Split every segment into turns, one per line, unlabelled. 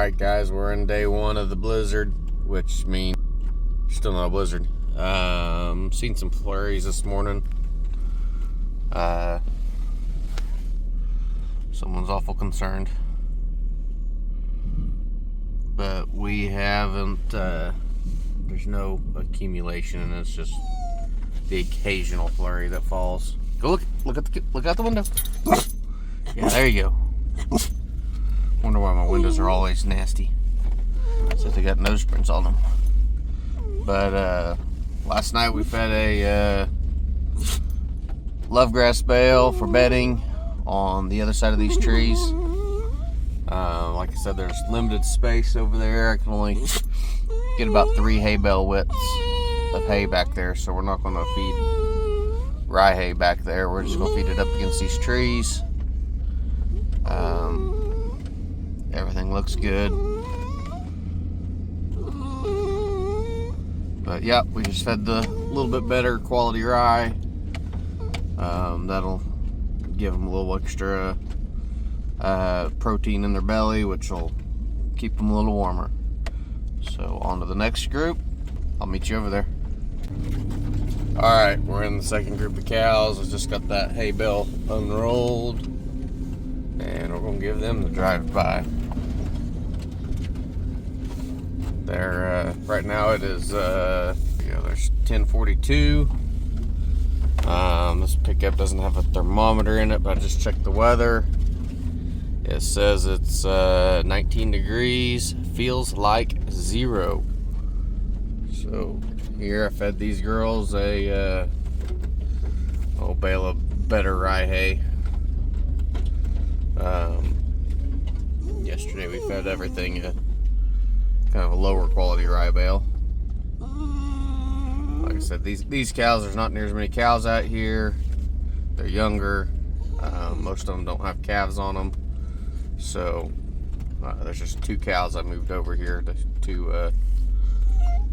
Alright guys, we're in day one of the blizzard, which means still not a blizzard. Seen some flurries this morning. Someone's awful concerned. But we haven't, there's no accumulation, and it's just the occasional flurry that falls. Go look out the window. Yeah, there you go. Wonder why my windows are always nasty. So they got nose prints on them. But last night we fed a lovegrass bale for bedding on the other side of these trees. Like I said, there's limited space over there. I can only get about 3 hay bale widths of hay back there, so we're not going to feed rye hay back there. We're just going to feed it up against these trees. Everything looks good. But yeah, we just fed the little bit better quality rye. That'll give them a little extra protein in their belly, which will keep them a little warmer. So on to the next group. I'll meet you over there. Alright, we're in the second group of cows. I just got that hay bale unrolled, and we're going to give them the drive-by. There, right now it is, there's 10:42. This pickup doesn't have a thermometer in it, but I just checked the weather. It says it's 19 degrees, feels like 0. So here I fed these girls a little bale of better rye hay. Yesterday we fed everything kind of a lower quality rye bale. Like I said, these cows, there's not near as many cows out here. They're younger. Most of them don't have calves on them. So there's just 2 cows I moved over here to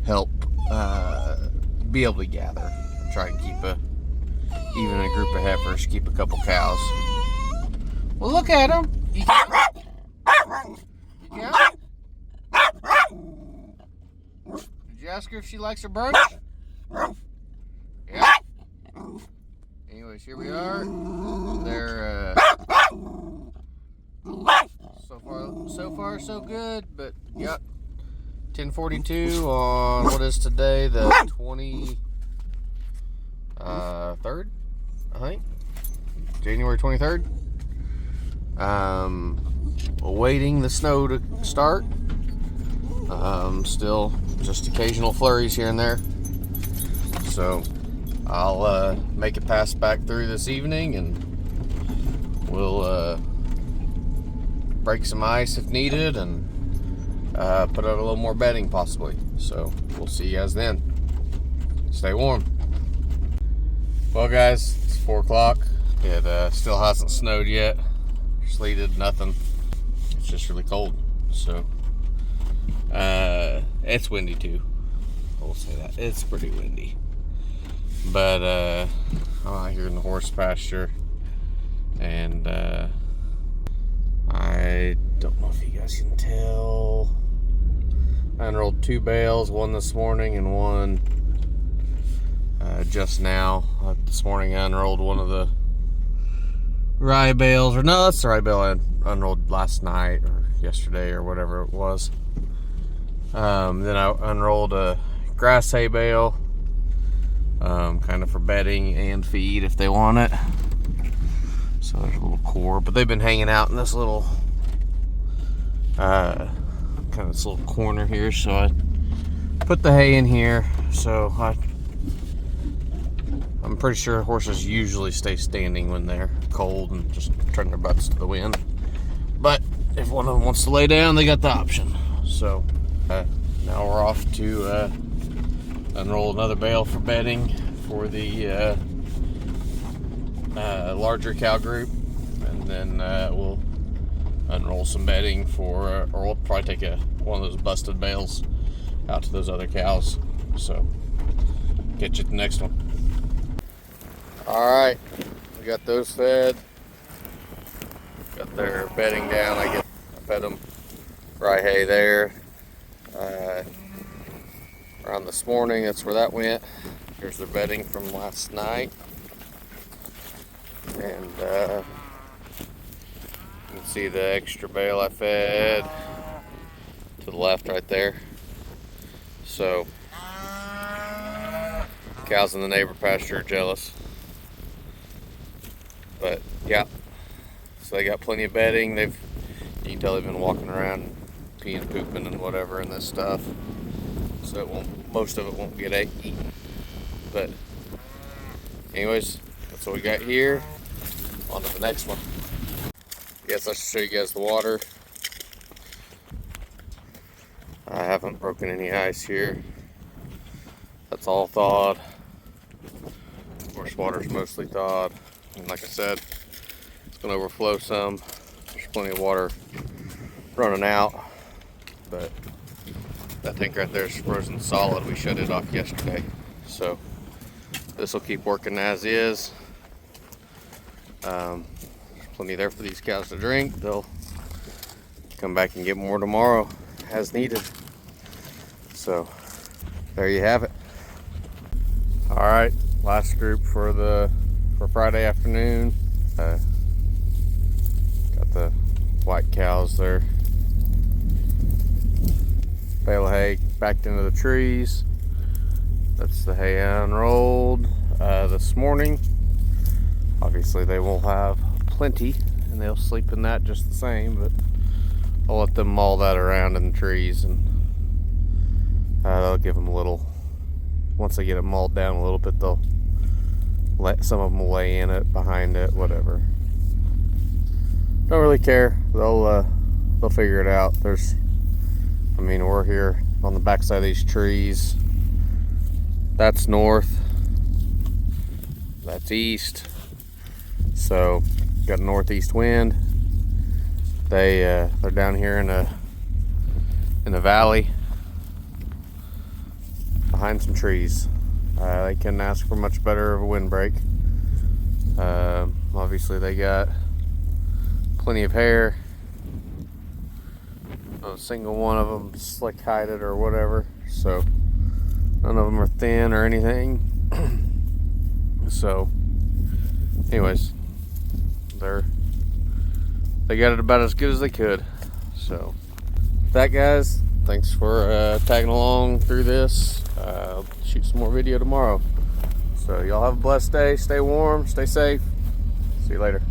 help be able to gather and try and keep even a group of heifers, keep a couple cows. Well, look at them. You count? Did you ask her if she likes her brunch? Yeah. Anyways, here we are. They're so far so good, but yep. 10:42 on what is today, the 23rd, I think, January 23rd. Awaiting the snow to start. Still just occasional flurries here and there. So I'll make it pass back through this evening, and we'll break some ice if needed, and put out a little more bedding possibly. So we'll see you guys then. Stay warm. Well guys, it's 4 o'clock. It still hasn't snowed yet, sleeted, nothing. It's just really cold. So it's windy too. We'll say that. It's pretty windy. But I'm out here in the horse pasture, and I don't know if you guys can tell. I unrolled 2 bales, one this morning and one just now. This morning I unrolled one of the rye bales, or no, that's the rye bale I unrolled last night or yesterday or whatever it was. Then I unrolled a grass hay bale, kind of for bedding and feed if they want it. So there's a little core, but they've been hanging out in this little kind of this little corner here, so I put the hay in here. So I'm pretty sure horses usually stay standing when they're cold and just turn their butts to the wind, but if one of them wants to lay down, they got the option. So now we're off to unroll another bale for bedding for the larger cow group, and then we'll unroll some bedding for, or we'll probably take one of those busted bales out to those other cows. So catch you at the next one. Alright, we got those fed, got their bedding down. I fed them Rye hay there. Around this morning, that's where that went. Here's their bedding from last night. And you can see the extra bale I fed to the left right there. So cows in the neighbor pasture are jealous. But yeah, so they got plenty of bedding. You can tell they've been walking around peeing, pooping, and whatever in this stuff. So most of it won't get eaten. But anyways, that's what we got here. On to the next one. Guess I should show you guys the water. I haven't broken any ice here. That's all thawed. Of course, water's mostly thawed. And like I said, it's gonna overflow some. There's plenty of water running out, but that tank right there is frozen solid. We shut it off yesterday, so this will keep working as is. There's plenty there for these cows to drink. They'll come back and get more tomorrow as needed. So there you have it. All right, last group for Friday afternoon. Got the white cows there. Bale of hay backed into the trees. That's the hay I unrolled this morning. Obviously they will have plenty and they'll sleep in that just the same, but I'll let them maul that around in the trees, and that'll give them a little, once they get it mauled down a little bit, they'll let some of them lay in it, behind it, whatever. Don't really care. They'll figure it out. We're here on the backside of these trees. That's north. That's east. So got a northeast wind. They're down here in the valley behind some trees. They couldn't ask for much better of a windbreak. Obviously they got plenty of hair. Not a single one of them slick hided or whatever, so none of them are thin or anything. So anyways, they got it about as good as they could. So with that, guys, thanks for tagging along through this. I'll shoot some more video tomorrow. So y'all have a blessed day. Stay warm, stay safe. See you later.